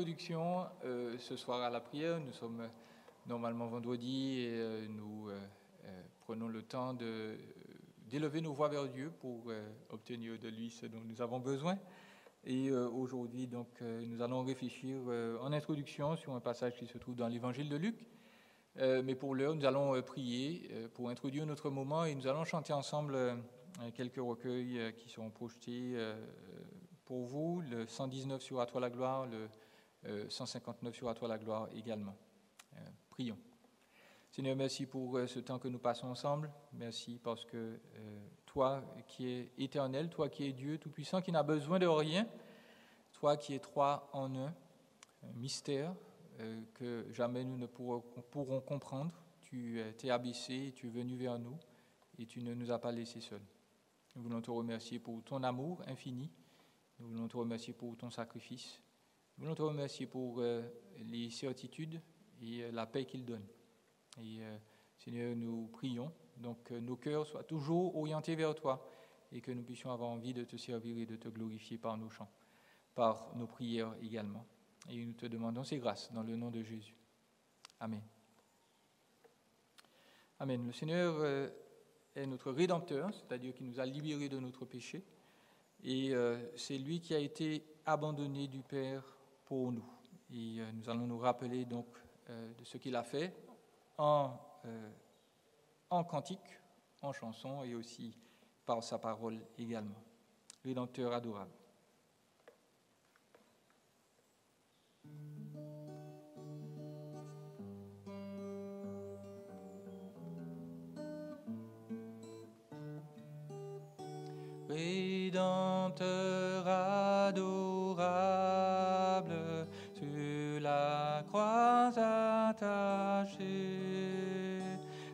introduction ce soir à la prière. Nous sommes normalement vendredi et nous prenons le temps d'élever nos voix vers Dieu pour obtenir de lui ce dont nous avons besoin. Et aujourd'hui, donc, nous allons réfléchir en introduction sur un passage qui se trouve dans l'évangile de Luc. Mais pour l'heure, nous allons prier pour introduire notre moment et nous allons chanter ensemble quelques recueils qui seront projetés pour vous, le 119 sur « À toi la gloire », le 159 sur « À toi la gloire » également. Prions. Seigneur, merci pour ce temps que nous passons ensemble. Merci parce que toi qui es éternel, toi qui es Dieu Tout-Puissant, qui n'a besoin de rien, toi qui es trois en un mystère que jamais nous ne pourrons comprendre. Tu t'es abaissé, tu es venu vers nous et tu ne nous as pas laissés seuls. Nous voulons te remercier pour ton amour infini. Nous voulons te remercier pour ton sacrifice. Nous voulons te remercier pour les certitudes et la paix qu'il donne. Et Seigneur, nous prions donc que nos cœurs soient toujours orientés vers toi et que nous puissions avoir envie de te servir et de te glorifier par nos chants, par nos prières également. Et nous te demandons ces grâces dans le nom de Jésus. Amen. Amen. Le Seigneur est notre Rédempteur, c'est-à-dire qui nous a libérés de notre péché. Et c'est lui qui a été abandonné du Père pour nous. Et nous allons nous rappeler donc de ce qu'il a fait en cantique, en chanson et aussi par sa parole également. Rédempteur adorable. Rédempteur adorable, sur la croix attaché,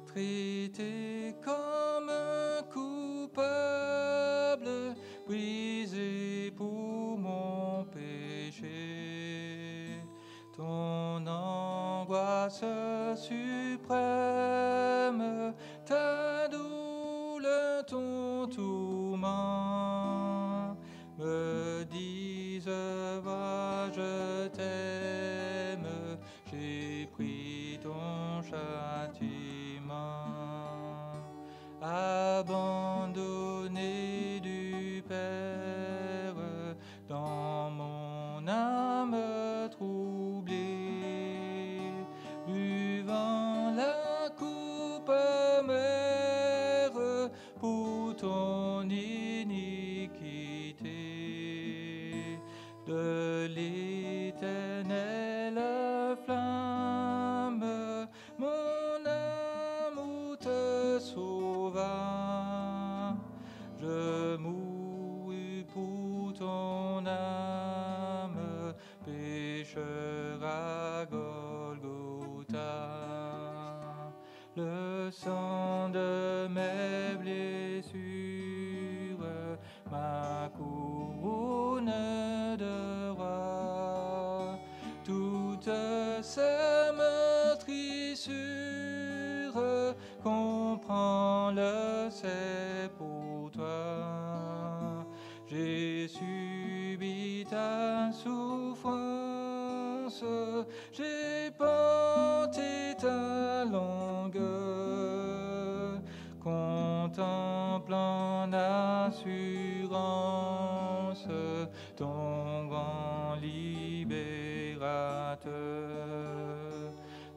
traité comme un coupable, brisé pour mon péché. Ton angoisse suprême, ta douleur, ton tourment, me disent, va, je t'aime, j'ai pris ton châtiment. Abandonné du Père, dans mon âme troublée, buvant la coupe amère pour ton iniquité, de l'éternelle flamme, mon amour te sauva. Je mourus pour ton âme, pécheur à Golgotha. Le sang de mes blessures, ma couronne de roi, toutes ces meurtrissures, comprends le c'est pour toi. J'ai subi ta souffrance, j'ai porté ta longueur, contemplant en assurance ton grand libérateur.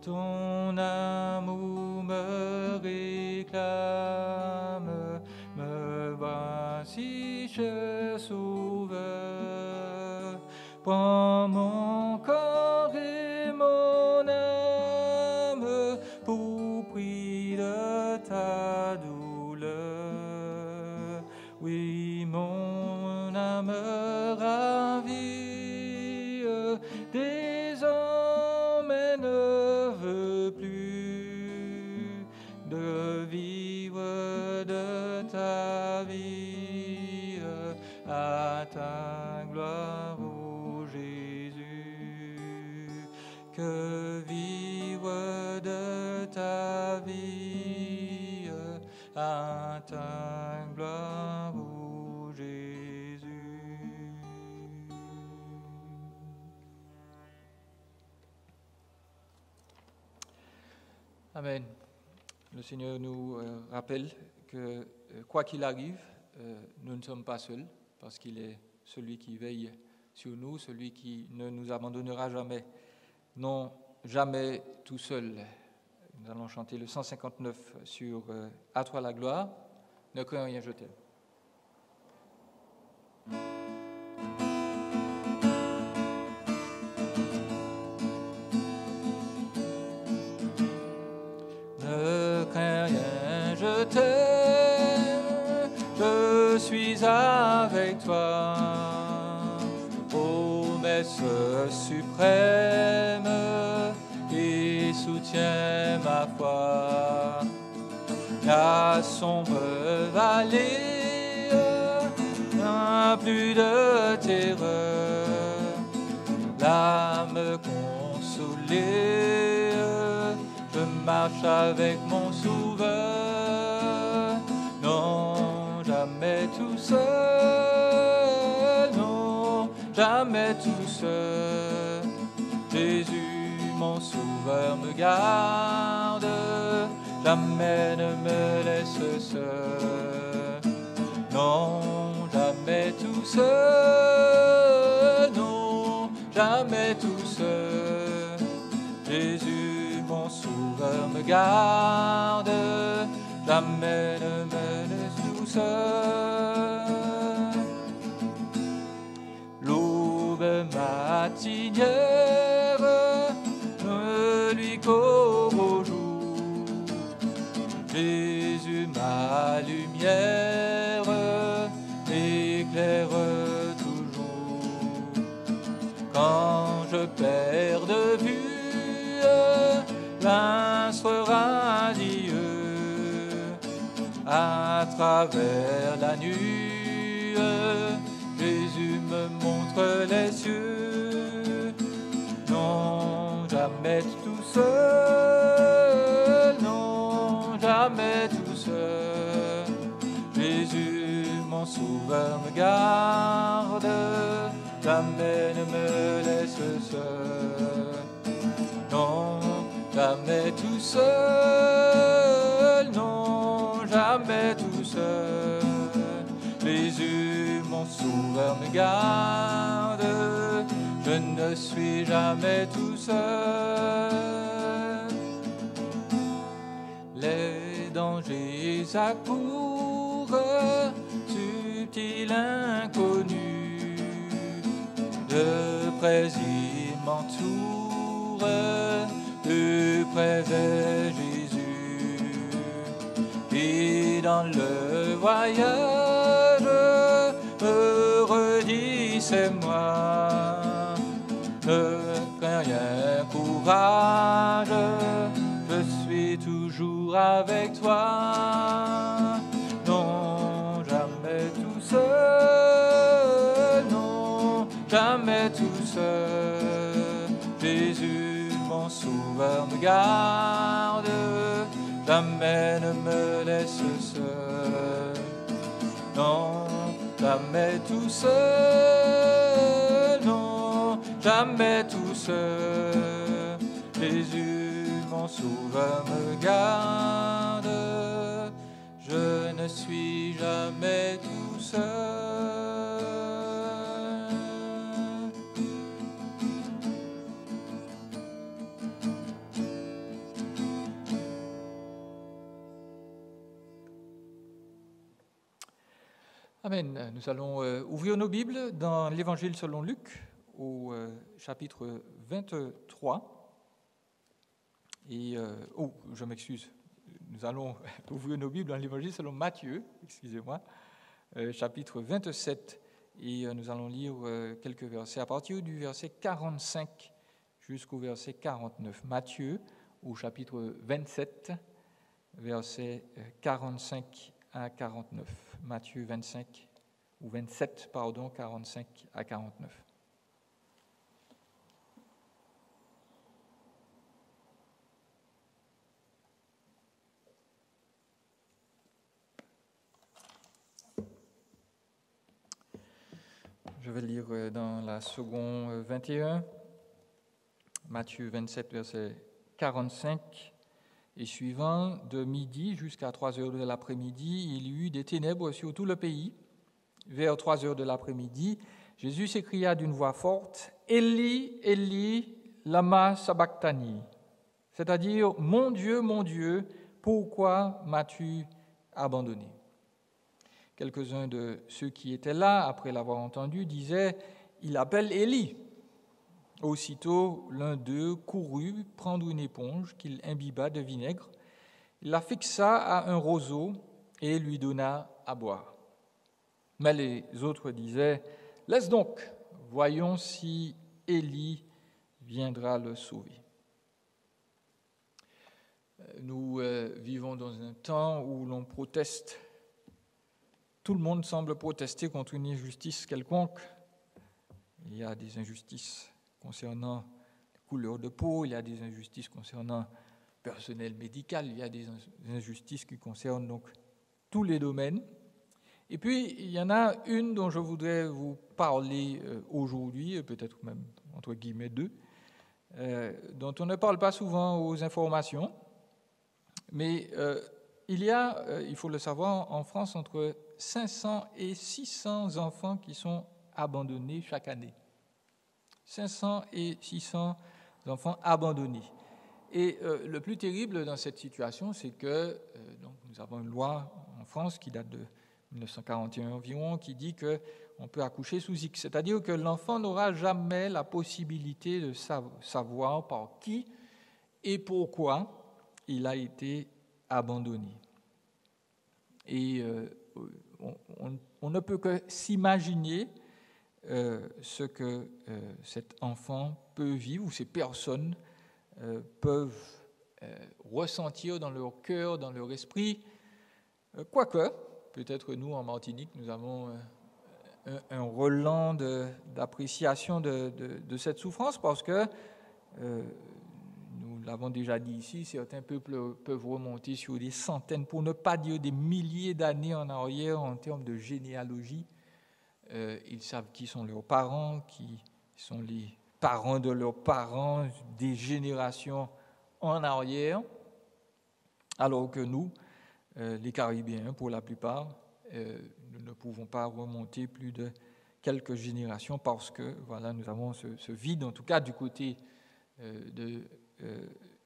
Ton amour me réclame, me voici, je sauveur. Prends mon corps et mon âme pour prix de ta douleur. Oui, mon âme ravie, désormais ne veut plus de vivre de ta vie à ta gloire, ô Jésus. Que vivre de ta vie à ta gloire, ô Jésus. Amen. Le Seigneur nous rappelle que quoi qu'il arrive, nous ne sommes pas seuls, parce qu'il est celui qui veille sur nous, celui qui ne nous abandonnera jamais. Non, jamais tout seul. Nous allons chanter le 159 sur « À toi la gloire ». Ne crains rien, je t'aime. Ne crains rien, je t'aime, je suis avec toi. Promesse suprême et soutiens ma foi. La sombre vallée n'a plus de terreur, l'âme consolée, je marche avec mon Sauveur. Non, jamais tout seul, non, jamais tout seul. Jésus, mon Sauveur, me garde, jamais ne me laisse seul. Non, jamais tout seul, non, jamais tout seul. Jésus, mon Sauveur, me garde, jamais ne me laisse tout seul. L'aube matinière me lui court au jour. Jésus, ma lumière, éclaire toujours. Quand je perds de vue l'astre radieux, à travers la nuit, Jésus me montre les cieux. Non, jamais tout seul, non, jamais tout seul. Jésus, mon Sauveur, me garde, jamais ne me laisse seul. Non, jamais tout seul, non, jamais tout seul. Jésus, mon Sauveur, me garde, je ne suis jamais tout seul. Les dangers accourent, subtils inconnus, de près ils m'entourent, de près est Jésus. Et dans le voyage, me redis c'est moi. Ne crains rien, courage, je suis toujours avec toi. Non, jamais tout seul, non, jamais tout seul. Jésus, mon Sauveur, me garde, jamais ne me laisse seul. Non, jamais tout seul, non, jamais tout seul. Jésus, mon Sauveur, me garde, je ne suis jamais tout seul. Amen. Nous allons ouvrir nos Bibles dans l'Évangile selon Luc, au chapitre 23. Et, je m'excuse. Nous allons ouvrir nos Bibles dans l'Évangile selon Matthieu, excusez-moi, chapitre 27. Et nous allons lire quelques versets à partir du verset 45 jusqu'au verset 49. Matthieu, au chapitre 27, versets 45 à 49. Matthieu 25, ou 27, pardon, 45 à 49. Je vais lire dans la seconde 21, Matthieu 27, verset 45 et suivants, de midi jusqu'à 3 heures de l'après-midi, il y eut des ténèbres sur tout le pays. Vers 3 heures de l'après-midi, Jésus s'écria d'une voix forte, « Eli, Eli, lama sabachthani », c'est-à-dire « Mon Dieu, pourquoi m'as-tu abandonné ?» Quelques-uns de ceux qui étaient là, après l'avoir entendu, disaient « Il appelle Élie ». Aussitôt, l'un d'eux courut prendre une éponge qu'il imbiba de vinaigre, il la fixa à un roseau et lui donna à boire. Mais les autres disaient « Laisse donc, voyons si Élie viendra le sauver. » Nous vivons dans un temps où l'on proteste. Tout le monde semble protester contre une injustice quelconque. Il y a des injustices concernant la couleur de peau, il y a des injustices concernant le personnel médical, il y a des injustices qui concernent donc tous les domaines. Et puis, il y en a une dont je voudrais vous parler aujourd'hui, peut-être même entre guillemets deux, dont on ne parle pas souvent aux informations, mais il y a, il faut le savoir, en France, entre 500 et 600 enfants qui sont abandonnés chaque année. 500 et 600 enfants abandonnés. Et le plus terrible dans cette situation, c'est que donc nous avons une loi en France qui date de 1941 environ, qui dit qu'on peut accoucher sous X, c'est-à-dire que l'enfant n'aura jamais la possibilité de savoir par qui et pourquoi il a été abandonné. Et on ne peut que s'imaginer ce que cet enfant peut vivre, ou ces personnes peuvent ressentir dans leur cœur, dans leur esprit. Quoique, peut-être nous, en Martinique, nous avons un relent d'appréciation de cette souffrance, parce que, nous l'avons déjà dit ici, certains peuples peuvent remonter sur des centaines, pour ne pas dire des milliers d'années en arrière en termes de généalogie. Ils savent qui sont leurs parents, qui sont les parents de leurs parents, des générations en arrière, alors que nous, les Caribéens, pour la plupart, nous ne pouvons pas remonter plus de quelques générations parce que voilà, nous avons ce vide, en tout cas du côté de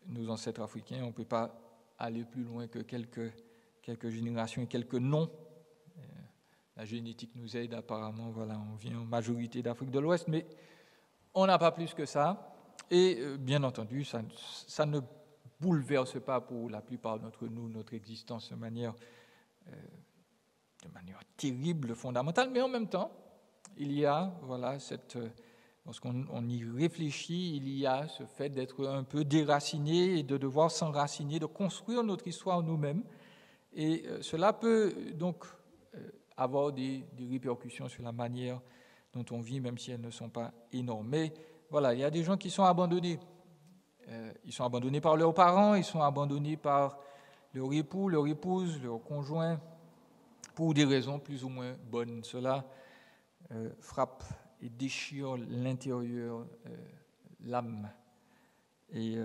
nos ancêtres africains. On ne peut pas aller plus loin que quelques générations et quelques noms. La génétique nous aide apparemment, voilà, on vient en majorité d'Afrique de l'Ouest, mais on n'a pas plus que ça. Et bien entendu, ça ne bouleverse pas pour la plupart d'entre nous notre existence de manière terrible, fondamentale, mais en même temps, il y a, voilà, lorsqu'on y réfléchit, il y a ce fait d'être un peu déraciné et de devoir s'enraciner, de construire notre histoire nous-mêmes. Et cela peut donc avoir des répercussions sur la manière dont on vit, même si elles ne sont pas énormes. Mais voilà, il y a des gens qui sont abandonnés. Ils sont abandonnés par leurs parents, ils sont abandonnés par leur époux, leur épouse, leur conjoint, pour des raisons plus ou moins bonnes. Cela frappe et déchire l'intérieur, l'âme. Et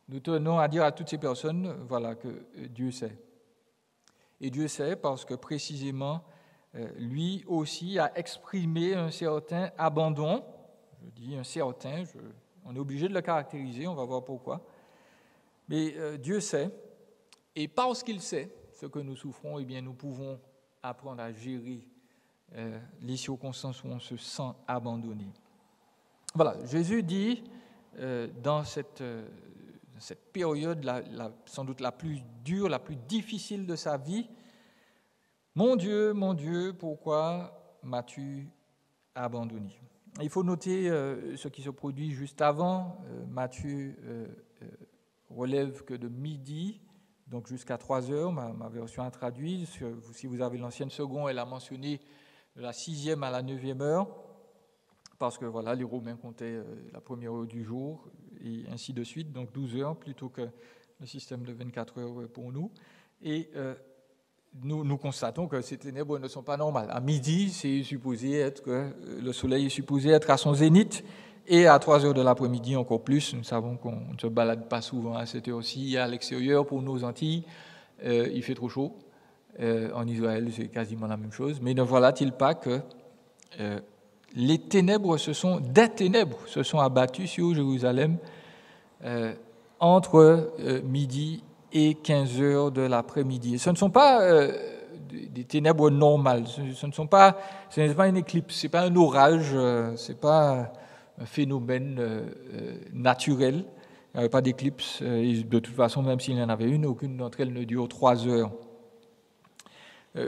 nous tenons à dire à toutes ces personnes, voilà, que Dieu sait. Et Dieu sait parce que précisément, lui aussi a exprimé un certain abandon. Je dis un certain, on est obligé de le caractériser, on va voir pourquoi. Mais Dieu sait, et parce qu'il sait ce que nous souffrons, eh bien, nous pouvons apprendre à gérer les circonstances où on se sent abandonné. Voilà, Jésus dit dans cette période sans doute la plus dure, la plus difficile de sa vie, « Mon Dieu, pourquoi m'as-tu abandonné ?» Il faut noter ce qui se produit juste avant. Matthieu relève que de midi, donc jusqu'à 3 heures, ma version a traduit. Si vous avez l'ancienne seconde, elle a mentionné de la 6e à la 9e heure, parce que voilà, les Romains comptaient la première heure du jour, et ainsi de suite, donc 12 heures plutôt que le système de 24 heures pour nous. Et nous constatons que ces ténèbres ne sont pas normales. À midi, le soleil est supposé être à son zénith, et à 3 heures de l'après-midi encore plus. Nous savons qu'on ne se balade pas souvent à cette heure-ci à l'extérieur pour nos Antilles. Il fait trop chaud. En Israël, c'est quasiment la même chose. Mais ne voilà-t-il pas que des ténèbres se sont abattues sur Jérusalem entre midi et 15 heures de l'après-midi. Ce ne sont pas des ténèbres normales. Ce n'est pas une éclipse, ce n'est pas un orage, ce n'est pas un phénomène naturel. Il n'y avait pas d'éclipse. Et de toute façon, même s'il y en avait une, aucune d'entre elles ne dure 3 heures.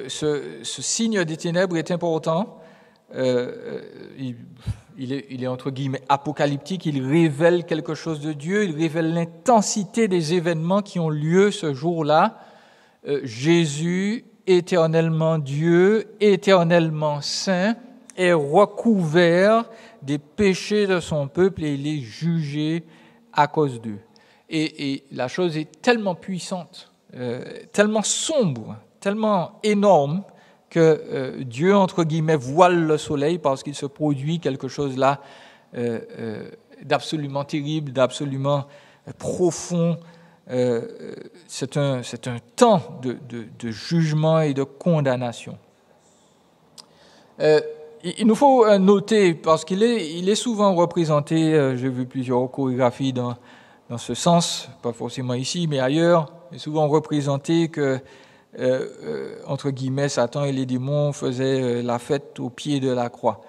Ce signe des ténèbres est important. Il est entre guillemets apocalyptique. Il révèle quelque chose de Dieu. Il révèle l'intensité des événements qui ont lieu ce jour-là. Jésus, éternellement Dieu, éternellement saint, est recouvert des péchés de son peuple et il est jugé à cause d'eux. Et la chose est tellement puissante, tellement sombre, tellement énorme que Dieu, entre guillemets, voile le soleil parce qu'il se produit quelque chose là d'absolument terrible, d'absolument profond. C'est un temps de jugement et de condamnation. Il nous faut noter, parce qu'il est souvent représenté, j'ai vu plusieurs chorégraphies dans ce sens, pas forcément ici, mais ailleurs, il est souvent représenté que, entre guillemets, Satan et les démons faisaient la fête au pied de la croix.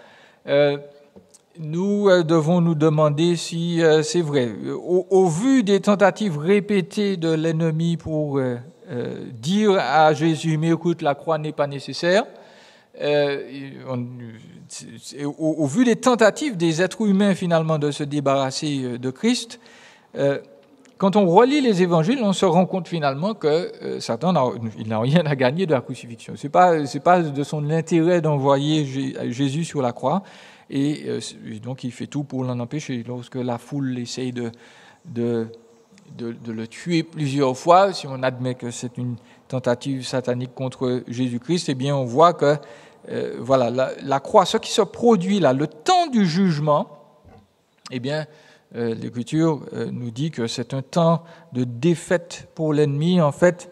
Nous devons nous demander si c'est vrai. Au vu des tentatives répétées de l'ennemi pour dire à Jésus, mais écoute, la croix n'est pas nécessaire, au vu des tentatives des êtres humains finalement de se débarrasser de Christ, quand on relit les évangiles, on se rend compte finalement que Satan n'a rien à gagner de la crucifixion. C'est pas de son intérêt d'envoyer Jésus sur la croix, et donc il fait tout pour l'en empêcher. Lorsque la foule essaye de le tuer plusieurs fois, si on admet que c'est une tentative satanique contre Jésus-Christ, eh bien on voit que la croix, ce qui se produit là, le temps du jugement, eh bien l'Écriture nous dit que c'est un temps de défaite pour l'ennemi. En fait,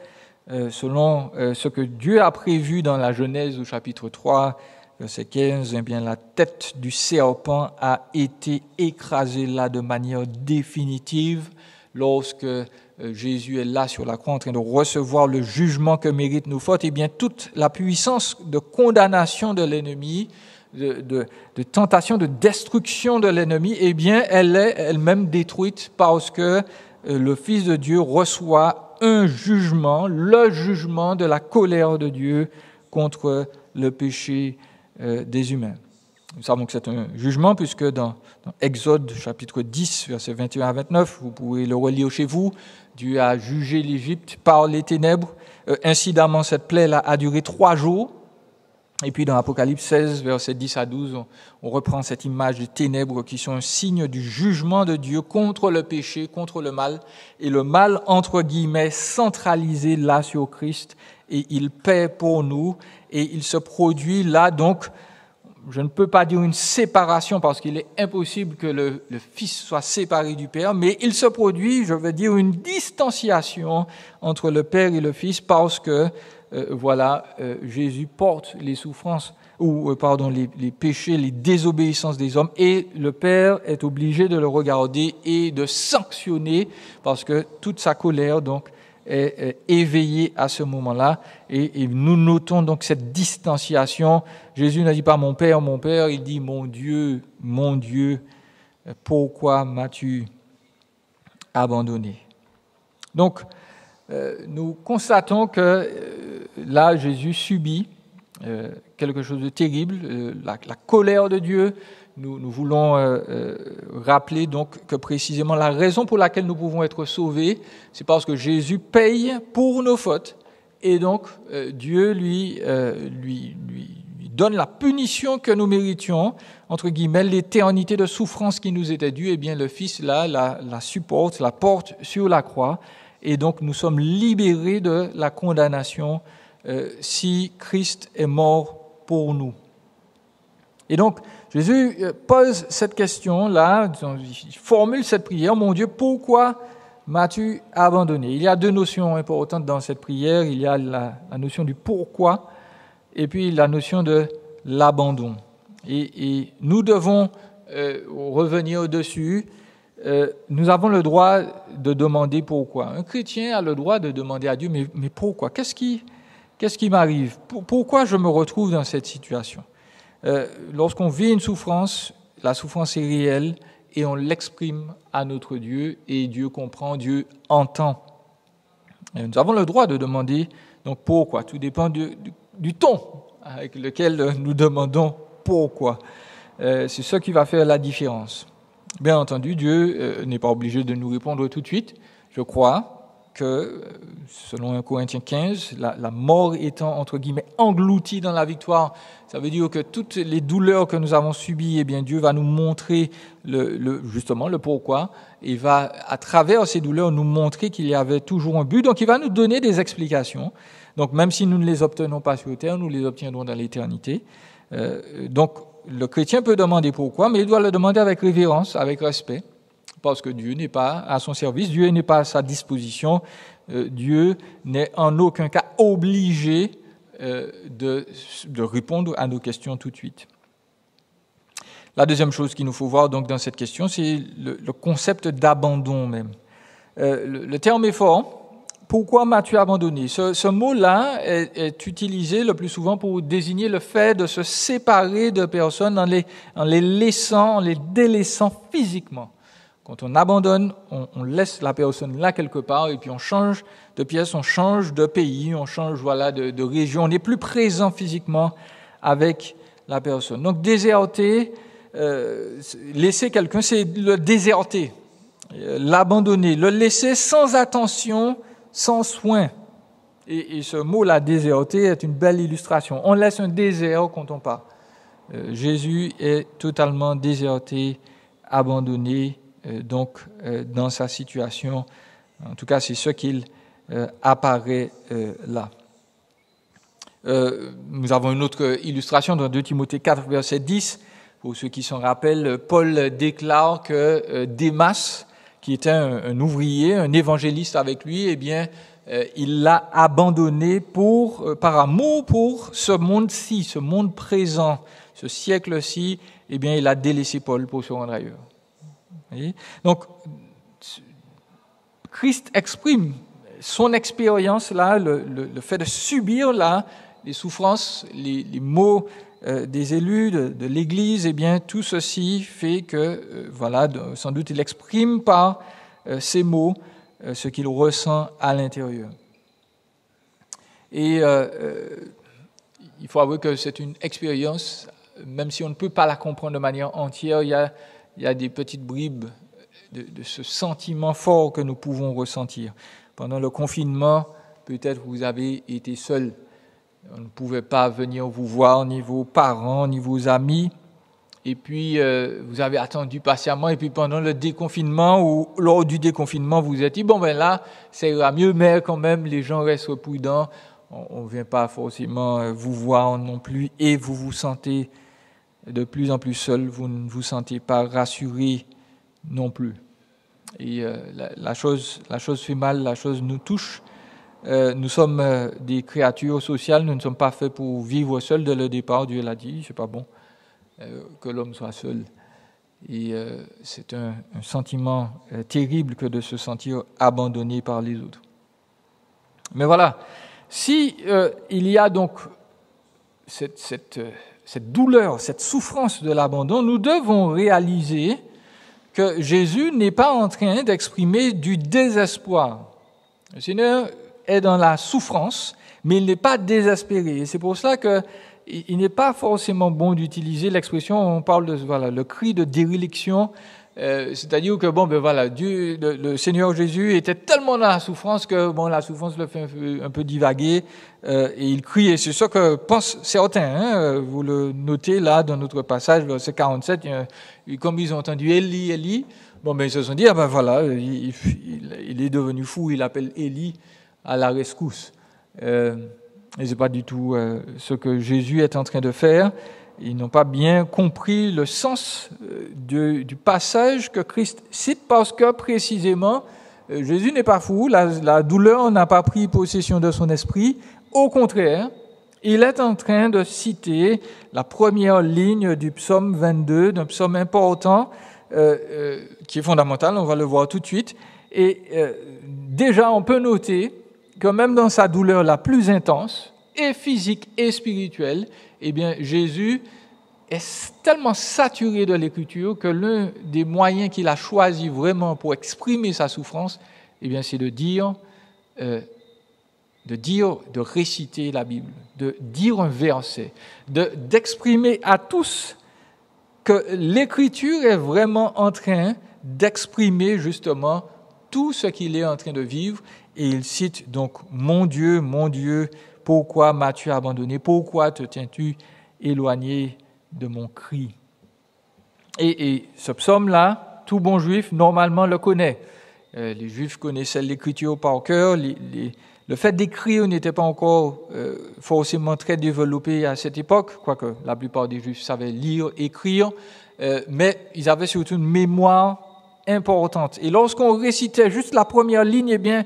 selon ce que Dieu a prévu dans la Genèse au chapitre 3, verset 15, eh bien la tête du serpent a été écrasée là de manière définitive lorsque Jésus est là sur la croix en train de recevoir le jugement que méritent nos fautes. Eh bien toute la puissance de condamnation de l'ennemi, de tentation, de destruction de l'ennemi, eh bien, elle est elle-même détruite parce que le Fils de Dieu reçoit un jugement, le jugement de la colère de Dieu contre le péché des humains. Nous savons que c'est un jugement puisque dans Exode chapitre 10, versets 21 à 29, vous pouvez le relire chez vous, Dieu a jugé l'Égypte par les ténèbres. Incidemment, cette plaie-là a duré 3 jours. Et puis dans Apocalypse 16, versets 10 à 12, on reprend cette image des ténèbres qui sont un signe du jugement de Dieu contre le péché, contre le mal, et le mal, entre guillemets, centralisé là sur Christ, et il paie pour nous, et il se produit là, donc, je ne peux pas dire une séparation, parce qu'il est impossible que le Fils soit séparé du Père, mais il se produit, je veux dire, une distanciation entre le Père et le Fils, parce que Jésus porte les souffrances, les péchés, les désobéissances des hommes, et le Père est obligé de le regarder et de sanctionner parce que toute sa colère donc est éveillée à ce moment-là. Et nous notons donc cette distanciation. Jésus ne dit pas mon Père, il dit mon Dieu, pourquoi m'as-tu abandonné? Donc, nous constatons que là, Jésus subit quelque chose de terrible, la colère de Dieu. Nous voulons rappeler donc que précisément la raison pour laquelle nous pouvons être sauvés, c'est parce que Jésus paye pour nos fautes, et donc Dieu lui donne la punition que nous méritions, entre guillemets, l'éternité de souffrance qui nous était due. Eh bien, le Fils là la supporte, la porte sur la croix. Et donc, nous sommes libérés de la condamnation si Christ est mort pour nous. Et donc, Jésus pose cette question-là, il formule cette prière, « Mon Dieu, pourquoi m'as-tu abandonné ?» Il y a deux notions importantes dans cette prière. Il y a la notion du « pourquoi » et puis la notion de l'abandon. Et nous devons revenir au-dessus. Nous avons le droit de demander pourquoi. Un chrétien a le droit de demander à Dieu, mais pourquoi ? Qu'est-ce qui m'arrive ? Pourquoi je me retrouve dans cette situation ? Lorsqu'on vit une souffrance, la souffrance est réelle et on l'exprime à notre Dieu et Dieu comprend, Dieu entend. Et nous avons le droit de demander donc pourquoi. Tout dépend du ton avec lequel nous demandons pourquoi. C'est ça qui va faire la différence. Bien entendu, Dieu n'est pas obligé de nous répondre tout de suite. Je crois que, selon 1 Corinthiens 15, la mort étant, entre guillemets, engloutie dans la victoire, ça veut dire que toutes les douleurs que nous avons subies, eh bien, Dieu va nous montrer justement le pourquoi, et va, à travers ces douleurs, nous montrer qu'il y avait toujours un but. Donc, il va nous donner des explications. Donc, même si nous ne les obtenons pas sur terre, nous les obtiendrons dans l'éternité. Donc, le chrétien peut demander pourquoi, mais il doit le demander avec révérence, avec respect, parce que Dieu n'est pas à son service, Dieu n'est pas à sa disposition, Dieu n'est en aucun cas obligé de répondre à nos questions tout de suite. La deuxième chose qu'il nous faut voir donc dans cette question, c'est le concept d'abandon même. Le terme est fort. Pourquoi m'as-tu abandonné ? Ce mot-là est utilisé le plus souvent pour désigner le fait de se séparer de personnes en les délaissant physiquement. Quand on abandonne, on laisse la personne là quelque part et puis on change de pièce, on change de pays, on change de région. On n'est plus présent physiquement avec la personne. Donc déserter, laisser quelqu'un, c'est le déserter, l'abandonner, le laisser sans attention, sans soin. Et ce mot-là, déserter, est une belle illustration. On laisse un désert quand on part. Jésus est totalement déserté, abandonné, dans sa situation. En tout cas, c'est ce qu'il apparaît là. Nous avons une autre illustration dans 2 Timothée 4, verset 10. Pour ceux qui s'en rappellent, Paul déclare que Démas, qui était un ouvrier, un évangéliste avec lui, eh bien, il l'a abandonné par amour pour ce monde-ci, ce monde présent, ce siècle-ci. Eh bien, il a délaissé Paul pour se rendre ailleurs. Vous voyez ? Donc, Christ exprime son expérience là, le fait de subir là les souffrances, les maux des élus de l'Église, eh bien, tout ceci fait que, sans doute, il exprime par ces mots ce qu'il ressent à l'intérieur. Et il faut avouer que c'est une expérience, même si on ne peut pas la comprendre de manière entière, il y a des petites bribes de ce sentiment fort que nous pouvons ressentir. Pendant le confinement, peut-être vous avez été seul. On ne pouvait pas venir vous voir, ni vos parents, ni vos amis. Et puis, vous avez attendu patiemment. Et puis, pendant le déconfinement ou lors du déconfinement, vous vous êtes dit, là, ça ira mieux, mais quand même, les gens restent prudents. On ne vient pas forcément vous voir non plus. Et vous vous sentez de plus en plus seul. Vous ne vous sentez pas rassuré non plus. Et la chose fait mal, la chose nous touche. Nous sommes des créatures sociales, nous ne sommes pas faits pour vivre seuls dès le départ, Dieu l'a dit, c'est pas bon que l'homme soit seul. Et c'est un sentiment terrible que de se sentir abandonné par les autres. Mais voilà, si il y a donc cette douleur, cette souffrance de l'abandon, nous devons réaliser que Jésus n'est pas en train d'exprimer du désespoir. Le Seigneur est dans la souffrance, mais il n'est pas désespéré. Et c'est pour cela qu'il n'est pas forcément bon d'utiliser l'expression, on parle de le cri de déréliction, c'est-à-dire que Dieu, le Seigneur Jésus était tellement dans la souffrance que la souffrance le fait un peu divaguer et il crie. Et c'est ça que pensent certains. Vous le notez là dans notre passage, verset 47, comme ils ont entendu Élie, Élie, ils se sont dit il est devenu fou, il appelle Élie à la rescousse. Et c'est pas du tout ce que Jésus est en train de faire. ils n'ont pas bien compris le sens du passage que Christ cite, parce que précisément, Jésus n'est pas fou, la douleur n'a pas pris possession de son esprit. Au contraire, il est en train de citer la première ligne du psaume 22, d'un psaume important, qui est fondamental, on va le voir tout de suite. Et déjà, on peut noter que même dans sa douleur la plus intense, et physique et spirituelle, eh bien, Jésus est tellement saturé de l'Écriture que l'un des moyens qu'il a choisi vraiment pour exprimer sa souffrance, eh bien, c'est de réciter la Bible, de dire un verset, d'exprimer à tous que l'Écriture est vraiment en train d'exprimer justement tout ce qu'il est en train de vivre. Et il cite donc « Mon Dieu, pourquoi m'as-tu abandonné? Pourquoi te tiens-tu éloigné de mon cri ?» Et ce psaume-là, tout bon juif, normalement, le connaît. Les juifs connaissaient l'Écriture par cœur. Le fait d'écrire n'était pas encore forcément très développé à cette époque, quoique la plupart des juifs savaient lire, écrire, mais ils avaient surtout une mémoire importante. Et lorsqu'on récitait juste la première ligne, eh bien,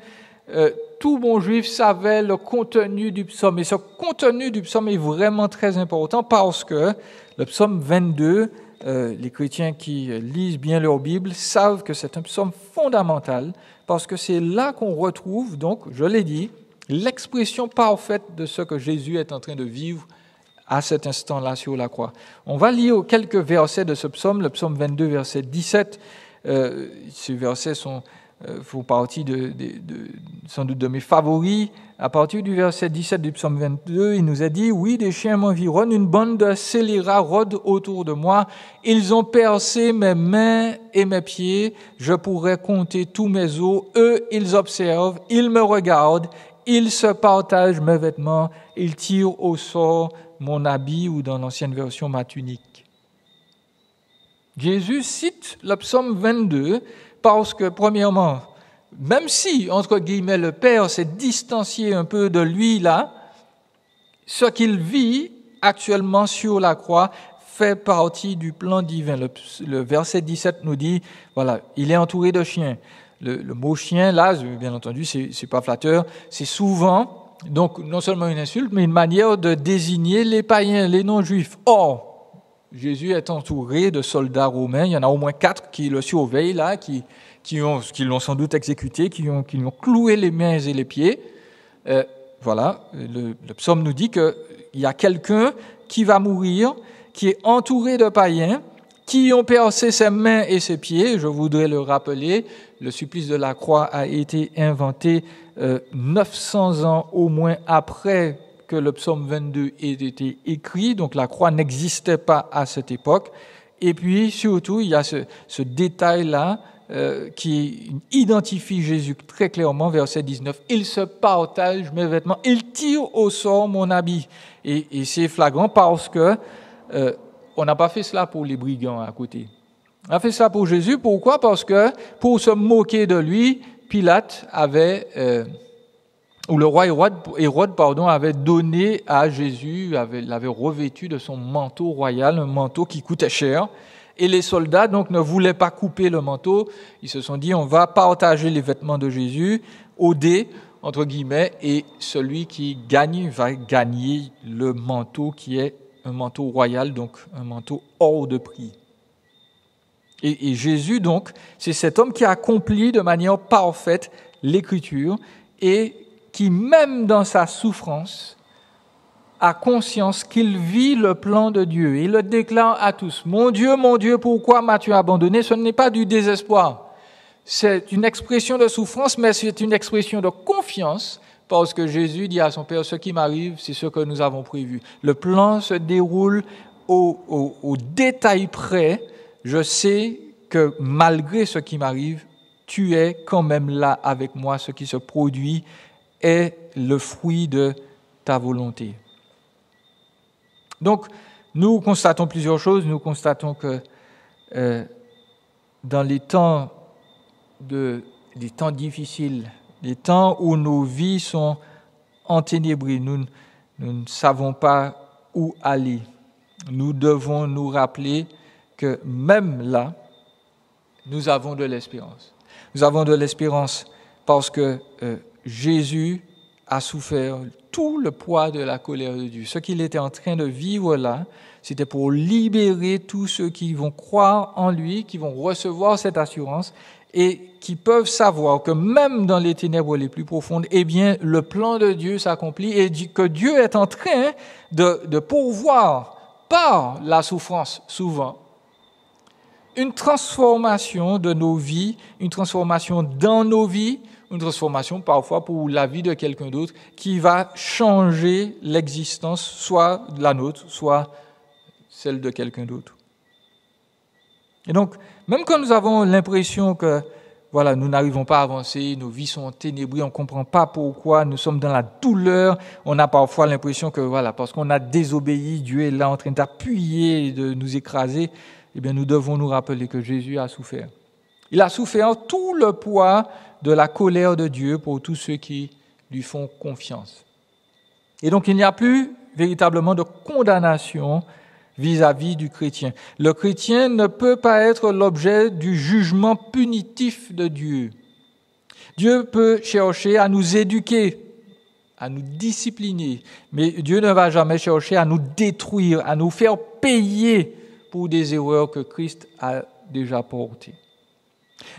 tout bon juif savait le contenu du psaume. Et ce contenu du psaume est vraiment très important parce que le psaume 22, les chrétiens qui lisent bien leur Bible savent que c'est un psaume fondamental parce que c'est là qu'on retrouve, donc, je l'ai dit, l'expression parfaite de ce que Jésus est en train de vivre à cet instant-là sur la croix. On va lire quelques versets de ce psaume, le psaume 22, verset 17. Ces versets font partie sans doute de mes favoris. À partir du verset 17 du psaume 22, il nous a dit « Oui, des chiens m'environnent, une bande de scélérats rôde autour de moi. Ils ont percé mes mains et mes pieds. Je pourrais compter tous mes os. Eux, ils observent, ils me regardent. Ils se partagent mes vêtements. Ils tirent au sort mon habit » ou dans l'ancienne version, ma tunique. Jésus cite le psaume 22 parce que, premièrement, même si, entre guillemets, le Père s'est distancié un peu de lui là, ce qu'il vit actuellement sur la croix fait partie du plan divin. Le verset 17 nous dit, voilà, il est entouré de chiens. Le mot chien, là, bien entendu, c'est pas flatteur, c'est souvent, donc, non seulement une insulte, mais une manière de désigner les païens, les non-juifs. Or, Jésus est entouré de soldats romains, il y en a au moins 4 qui le surveillent là, qui l'ont sans doute exécuté, qui lui ont cloué les mains et les pieds. Voilà, le psaume nous dit qu'il y a quelqu'un qui va mourir, qui est entouré de païens, qui ont percé ses mains et ses pieds. Je voudrais le rappeler, le supplice de la croix a été inventé 900 ans au moins après que le psaume 22 ait été écrit, donc la croix n'existait pas à cette époque. Et puis surtout, il y a ce détail-là qui identifie Jésus très clairement, verset 19. « Il se partage mes vêtements, il tire au sort mon habit. » Et c'est flagrant parce que on n'a pas fait cela pour les brigands à côté. On a fait cela pour Jésus. Pourquoi? Parce que pour se moquer de lui, Pilate le roi Hérode avait donné à Jésus, l'avait revêtu de son manteau royal, un manteau qui coûtait cher. Et les soldats donc ne voulaient pas couper le manteau. Ils se sont dit, on va partager les vêtements de Jésus au dé, entre guillemets, et celui qui gagne va gagner le manteau qui est un manteau royal, donc un manteau hors de prix. Et Jésus, donc, c'est cet homme qui accomplit de manière parfaite l'Écriture et qui, même dans sa souffrance, a conscience qu'il vit le plan de Dieu. Il le déclare à tous. « Mon Dieu, pourquoi m'as-tu abandonné ?» Ce n'est pas du désespoir. C'est une expression de souffrance, mais c'est une expression de confiance, parce que Jésus dit à son Père, « Ce qui m'arrive, c'est ce que nous avons prévu. » Le plan se déroule au détail près. Je sais que malgré ce qui m'arrive, tu es quand même là avec moi. Ce qui se produit est le fruit de ta volonté. Donc, nous constatons plusieurs choses. Nous constatons que dans les temps difficiles, les temps où nos vies sont enténébrées, nous ne savons pas où aller. nous devons nous rappeler que même là, nous avons de l'espérance. Nous avons de l'espérance parce que Jésus a souffert tout le poids de la colère de Dieu. Ce qu'il était en train de vivre là, c'était pour libérer tous ceux qui vont croire en lui, qui vont recevoir cette assurance et qui peuvent savoir que même dans les ténèbres les plus profondes, eh bien, le plan de Dieu s'accomplit et que Dieu est en train de pourvoir par la souffrance, souvent, une transformation de nos vies, une transformation dans nos vies, une transformation parfois pour la vie de quelqu'un d'autre qui va changer l'existence, soit la nôtre, soit celle de quelqu'un d'autre. Et donc, même quand nous avons l'impression que voilà, nous n'arrivons pas à avancer, nos vies sont ténébrées, on ne comprend pas pourquoi, nous sommes dans la douleur, on a parfois l'impression que voilà, parce qu'on a désobéi, Dieu est là en train d'appuyer et de nous écraser, eh bien nous devons nous rappeler que Jésus a souffert. Il a souffert tout le poids de la colère de Dieu pour tous ceux qui lui font confiance. Et donc il n'y a plus véritablement de condamnation vis-à-vis du chrétien. Le chrétien ne peut pas être l'objet du jugement punitif de Dieu. Dieu peut chercher à nous éduquer, à nous discipliner, mais Dieu ne va jamais chercher à nous détruire, à nous faire payer pour des erreurs que Christ a déjà portées.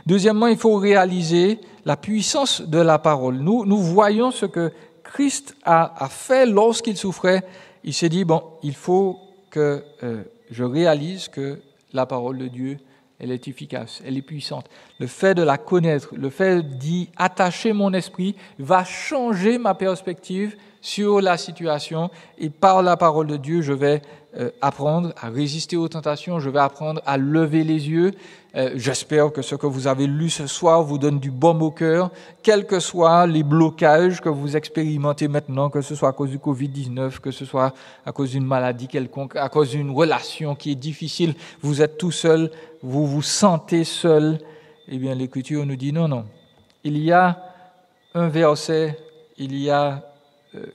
Deuxièmement, il faut réaliser la puissance de la parole. Nous voyons ce que Christ a fait lorsqu'il souffrait. Il s'est dit, bon, il faut que je réalise que la parole de Dieu, elle est efficace, elle est puissante. Le fait de la connaître, le fait d'y attacher mon esprit va changer ma perspective sur la situation et par la parole de Dieu, je vais apprendre à résister aux tentations, je vais apprendre à lever les yeux. J'espère que ce que vous avez lu ce soir vous donne du baume au cœur, quels que soient les blocages que vous expérimentez maintenant, que ce soit à cause du Covid-19, que ce soit à cause d'une maladie quelconque, à cause d'une relation qui est difficile, vous êtes tout seul, vous vous sentez seul. Eh bien, l'Écriture nous dit non. Il y a un verset, il y a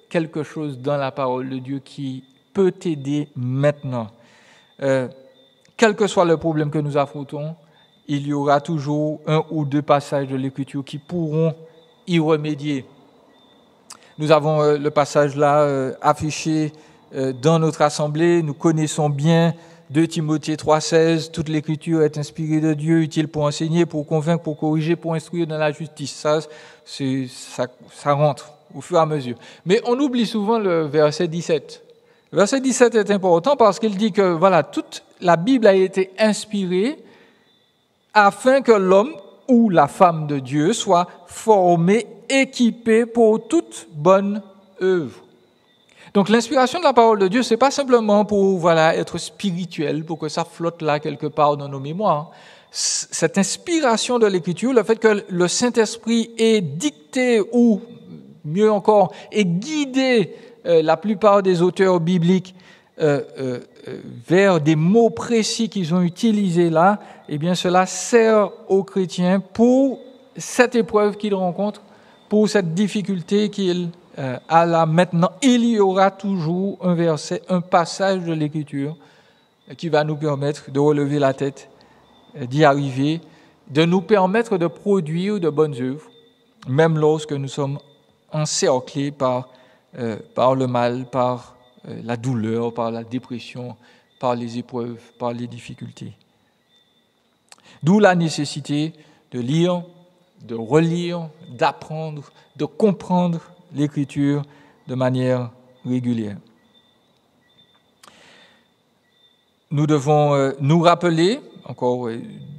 quelque chose dans la parole de Dieu qui peut t'aider maintenant. Quel que soit le problème que nous affrontons, il y aura toujours un ou deux passages de l'Écriture qui pourront y remédier. Nous avons le passage là affiché dans notre assemblée. Nous connaissons bien 2 Timothée 3,16. Toute l'Écriture est inspirée de Dieu, utile pour enseigner, pour convaincre, pour corriger, pour instruire dans la justice. Ça rentre au fur et à mesure. Mais on oublie souvent le verset 17. Le verset 17 est important parce qu'il dit que voilà, toute la Bible a été inspirée afin que l'homme ou la femme de Dieu soit formé, équipé pour toute bonne œuvre. Donc l'inspiration de la parole de Dieu, c'est pas simplement pour être spirituel, pour que ça flotte là quelque part dans nos mémoires. Cette inspiration de l'Écriture, le fait que le Saint-Esprit ait dicté ou mieux encore, ait guidé la plupart des auteurs bibliques vers des mots précis qu'ils ont utilisés là, eh bien cela sert aux chrétiens pour cette épreuve qu'ils rencontrent, pour cette difficulté qu'il a là maintenant. Il y aura toujours un verset, un passage de l'Écriture qui va nous permettre de relever la tête, d'y arriver, de nous permettre de produire de bonnes œuvres, même lorsque nous sommes encerclés par le mal, par la douleur, par la dépression, par les épreuves, par les difficultés. D'où la nécessité de lire, de relire, d'apprendre, de comprendre l'Écriture de manière régulière. Nous devons nous rappeler, encore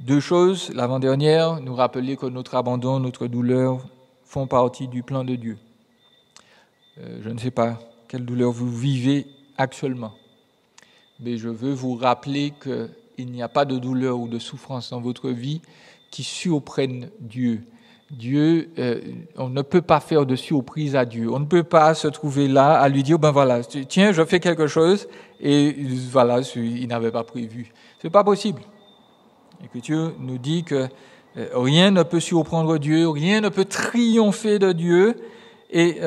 2 choses, l'avant-dernière, nous rappeler que notre abandon, notre douleur font partie du plan de Dieu. Je ne sais pas quelle douleur vous vivez actuellement, mais je veux vous rappeler qu'il n'y a pas de douleur ou de souffrance dans votre vie qui surprenne Dieu. Dieu, on ne peut pas faire de surprise à Dieu. On ne peut pas se trouver là à lui dire, tiens, je fais quelque chose, et voilà, il n'avait pas prévu. C'est pas possible. L'Écriture nous dit que rien ne peut surprendre Dieu, rien ne peut triompher de Dieu, et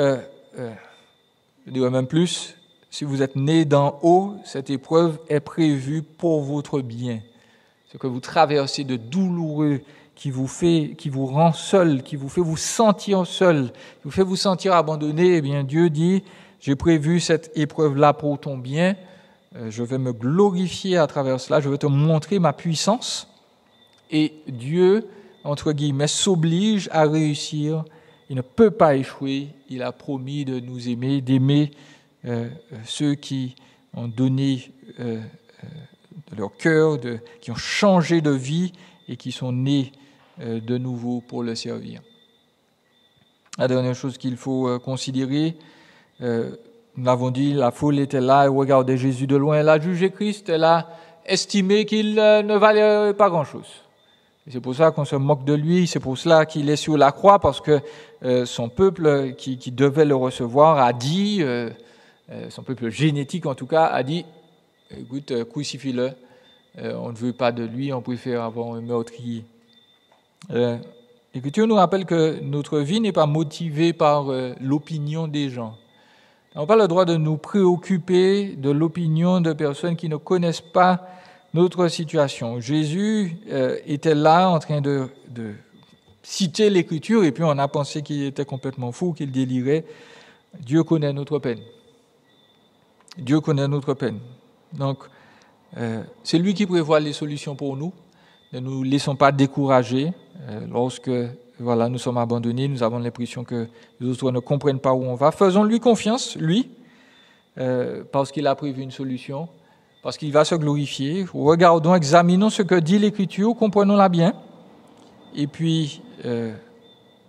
je dirais même plus, si vous êtes né d'en haut, cette épreuve est prévue pour votre bien. Ce que vous traversez de douloureux, qui vous rend seul, qui vous fait vous sentir seul, qui vous fait vous sentir abandonné, eh bien Dieu dit, j'ai prévu cette épreuve-là pour ton bien, je vais me glorifier à travers cela, je vais te montrer ma puissance, et Dieu, entre guillemets, s'oblige à réussir, il ne peut pas échouer, il a promis de nous aimer, d'aimer ceux qui ont donné de leur cœur, qui ont changé de vie et qui sont nés de nouveau pour le servir. La dernière chose qu'il faut considérer, nous l'avons dit, la foule était là, elle regardait Jésus de loin, elle a jugé Christ, elle a estimé qu'il ne valait pas grand-chose. Et c'est pour ça qu'on se moque de lui, c'est pour cela qu'il est sur la croix, parce que son peuple qui devait le recevoir a dit, son peuple génétique en tout cas, a dit, écoute, crucifie-le, on ne veut pas de lui, on préfère avoir un meurtrier. L'Écriture nous rappelle que notre vie n'est pas motivée par l'opinion des gens. On n'a pas le droit de nous préoccuper de l'opinion de personnes qui ne connaissent pas notre situation. Jésus était là en train de citer l'Écriture et puis on a pensé qu'il était complètement fou, qu'il délirait. Dieu connaît notre peine. Dieu connaît notre peine. Donc, c'est lui qui prévoit les solutions pour nous. Ne nous laissons pas décourager lorsque nous sommes abandonnés, nous avons l'impression que les autres ne comprennent pas où on va. Faisons-lui confiance, lui, parce qu'il a prévu une solution, parce qu'il va se glorifier. Regardons, examinons ce que dit l'Écriture, comprenons-la bien, et puis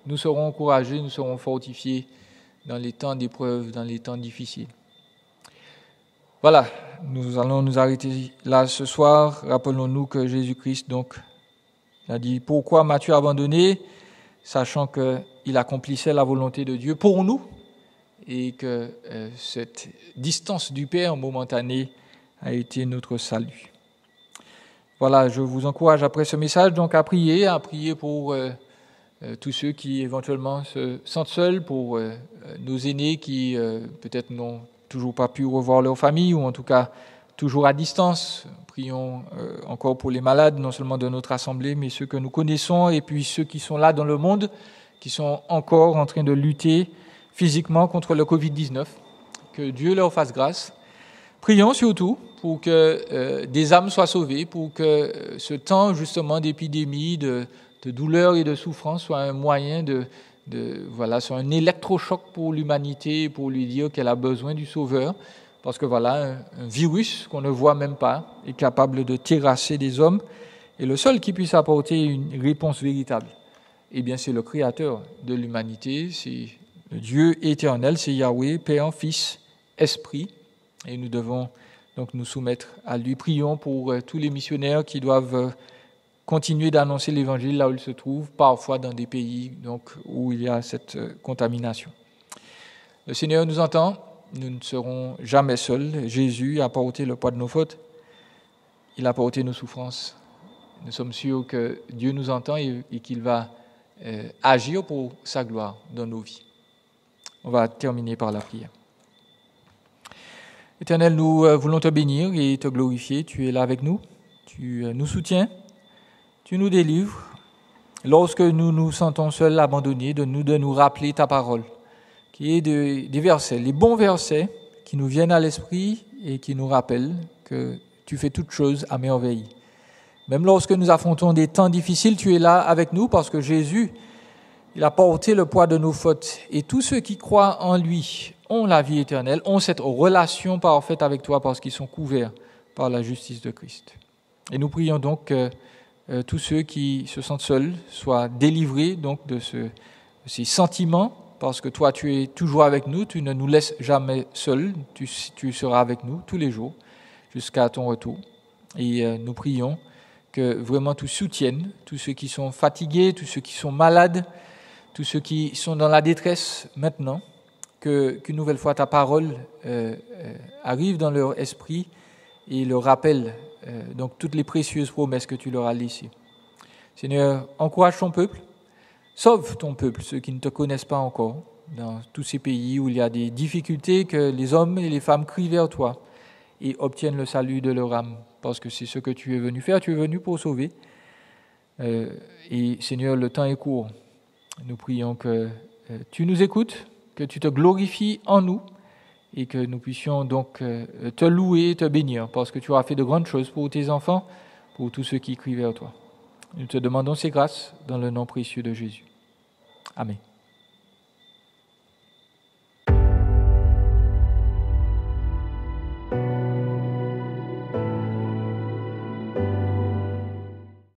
nous serons encouragés, nous serons fortifiés dans les temps d'épreuve, dans les temps difficiles. Voilà, nous allons nous arrêter là ce soir. Rappelons-nous que Jésus-Christ, donc, il a dit « Pourquoi m'as-tu abandonné ?» sachant qu'il accomplissait la volonté de Dieu pour nous et que cette distance du Père momentanée a été notre salut. Voilà, je vous encourage après ce message donc à prier pour tous ceux qui éventuellement se sentent seuls, pour nos aînés qui peut-être n'ont toujours pas pu revoir leur famille ou en tout cas toujours à distance. Prions encore pour les malades, non seulement de notre assemblée, mais ceux que nous connaissons et puis ceux qui sont là dans le monde, qui sont encore en train de lutter physiquement contre le Covid-19. Que Dieu leur fasse grâce. Prions surtout pour que des âmes soient sauvées, pour que ce temps justement d'épidémie, de douleur et de souffrance soit un moyen soit un électrochoc pour l'humanité, pour lui dire qu'elle a besoin du Sauveur. Parce que un virus qu'on ne voit même pas est capable de terrasser des hommes. Et le seul qui puisse apporter une réponse véritable, eh bien, c'est le Créateur de l'humanité, c'est le Dieu éternel, c'est Yahweh, Père, Fils, Esprit. Et nous devons donc nous soumettre à lui. Prions pour tous les missionnaires qui doivent continuer d'annoncer l'Évangile là où ils se trouvent, parfois dans des pays donc, où il y a cette contamination. Le Seigneur nous entend. Nous ne serons jamais seuls. Jésus a porté le poids de nos fautes. Il a porté nos souffrances. Nous sommes sûrs que Dieu nous entend et qu'il va agir pour sa gloire dans nos vies. On va terminer par la prière. Éternel, nous voulons te bénir et te glorifier. Tu es là avec nous. Tu nous soutiens. Tu nous délivres. Lorsque nous nous sentons seuls, abandonnés, de nous rappeler ta parole, qui est des versets, les bons versets qui nous viennent à l'esprit et qui nous rappellent que tu fais toutes choses à merveille. Même lorsque nous affrontons des temps difficiles, tu es là avec nous parce que Jésus, il a porté le poids de nos fautes. Et tous ceux qui croient en lui ont la vie éternelle, ont cette relation parfaite avec toi parce qu'ils sont couverts par la justice de Christ. Et nous prions donc que tous ceux qui se sentent seuls soient délivrés donc de ces sentiments, parce que toi, tu es toujours avec nous, tu ne nous laisses jamais seuls, tu seras avec nous tous les jours jusqu'à ton retour. Et nous prions que vraiment tu soutiennes tous ceux qui sont fatigués, tous ceux qui sont malades, tous ceux qui sont dans la détresse maintenant, qu'une nouvelle fois ta parole arrive dans leur esprit et leur rappelle donc toutes les précieuses promesses que tu leur as laissées. Seigneur, encourage ton peuple. Sauve ton peuple, ceux qui ne te connaissent pas encore. dans tous ces pays où il y a des difficultés, que les hommes et les femmes crient vers toi et obtiennent le salut de leur âme, parce que c'est ce que tu es venu faire, tu es venu pour sauver. Et Seigneur, le temps est court. Nous prions que tu nous écoutes, que tu te glorifies en nous et que nous puissions donc te louer et te bénir, parce que tu auras fait de grandes choses pour tes enfants, pour tous ceux qui crient vers toi. Nous te demandons ces grâces dans le nom précieux de Jésus. Amen.